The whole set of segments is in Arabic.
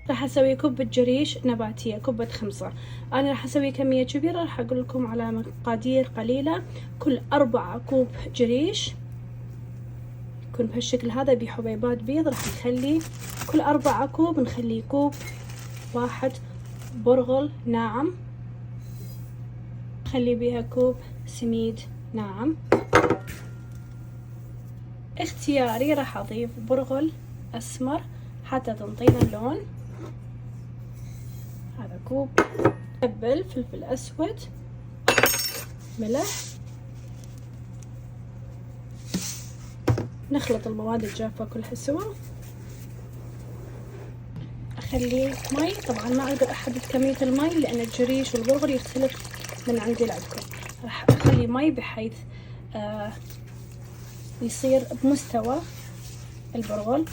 راح اسوي كوب جريش نباتية، كوبة خمسة. انا راح اسوي كمية كبيرة، راح اقول لكم على مقادير قليلة. كل 4 كوب جريش يكون بهالشكل هذا بحبيبات بيض، راح نخلي كل 4 كوب نخلي كوب واحد برغل ناعم، نخلي بيها كوب سميد ناعم. اختياري راح اضيف برغل اسمر حتى تنطينا اللون. هذا كوب. تبل فلفل اسود، ملح. نخلط المواد الجافة كلها سوا. اخلي مي، طبعا ما اقدر احدد كمية المي لان الجريش والبرغل يختلف من عندي لعندكم. راح اخلي مي بحيث يصير بمستوى البرغل.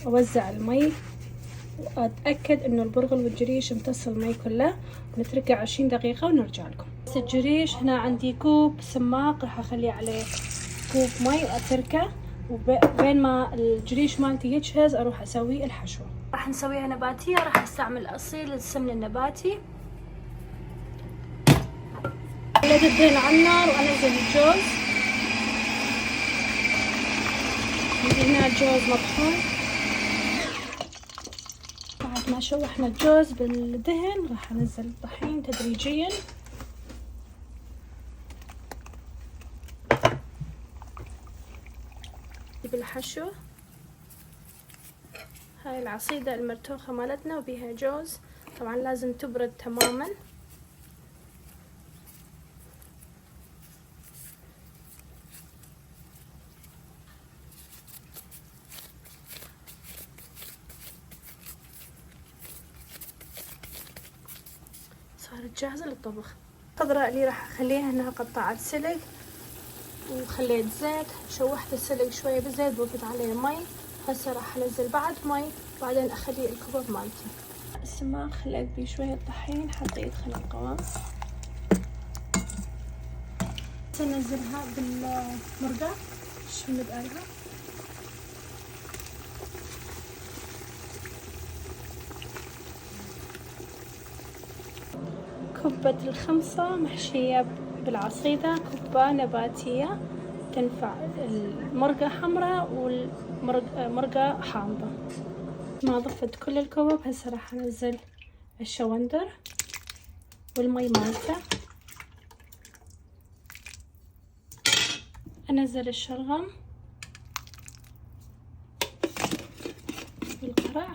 اوزع المي واتاكد انه البرغل والجريش امتص المي كله، ونتركه 20 دقيقة ونرجع لكم. بس الجريش هنا عندي كوب سماق، راح اخلي عليه كوب مي واتركه، وبين ما الجريش مالتي يجهز اروح اسوي الحشوة. راح نسويها نباتية، راح استعمل اصيل السمن النباتي. خليت الدهن على النار وانزل الجوز. عندي هنا الجوز مطحون. بعد ما شوحنا الجوز بالدهن راح انزل الطحين تدريجيا. بالحشو هاي العصيدة المرتوخة مالتنا وبيها جوز، طبعا لازم تبرد تماما. صارت جاهزة للطبخ. الخضراء اللي راح اخليها انها قطعت سلق، وخليت زيت، شوحت السلق شوية بالزيت، ضفت عليه مي. هسه راح انزل بعد مي، بعدين اخلي الكبب مالتي. السماق خليت بيه شوية طحين حتى يدخل القوام. سنزلها بالمرقة شمد قالها. كبة الخمسة محشية بالعصيدة، كبة نباتية تنفع المرقة حمراء والمرقة حامضة. ما ضفت كل الكبب. هسه راح انزل الشوندر والمي مالته، انزل الشلغم والقرع.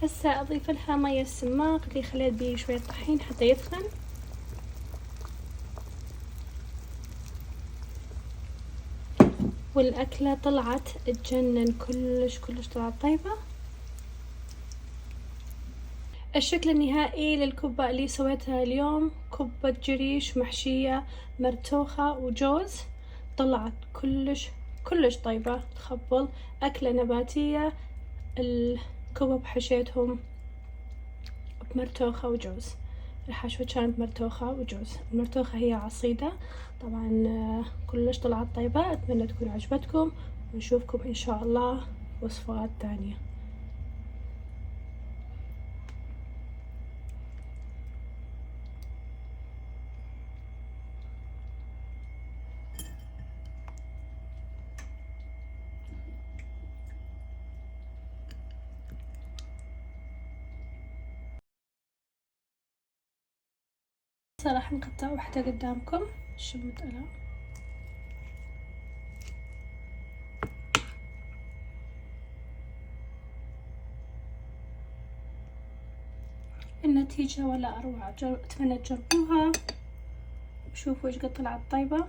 هسه اضيف لها مي السماق اللي خليت بيه شوية طحين حتى يثخن. والأكلة طلعت تجنن، كلش طلعت طيبة. الشكل النهائي للكبة اللي سويتها اليوم كبة جريش محشية مرتوخة وجوز، طلعت كلش طيبة تخبل. أكلة نباتية، الكبب حشيتهم بمرتوخة وجوز. الحشوة كانت مرتوخة وجوز. المرتوخة هي عصيدة طبعا. كلش طلعت طيبة. أتمنى تكون عجبتكم، ونشوفكم إن شاء الله وصفات تانية. راح نقطع واحدة قدامكم. شمت أنا النتيجة ولا أروع. أتمنى تجربوها وشوفوا إيش قد طلعت طيبة.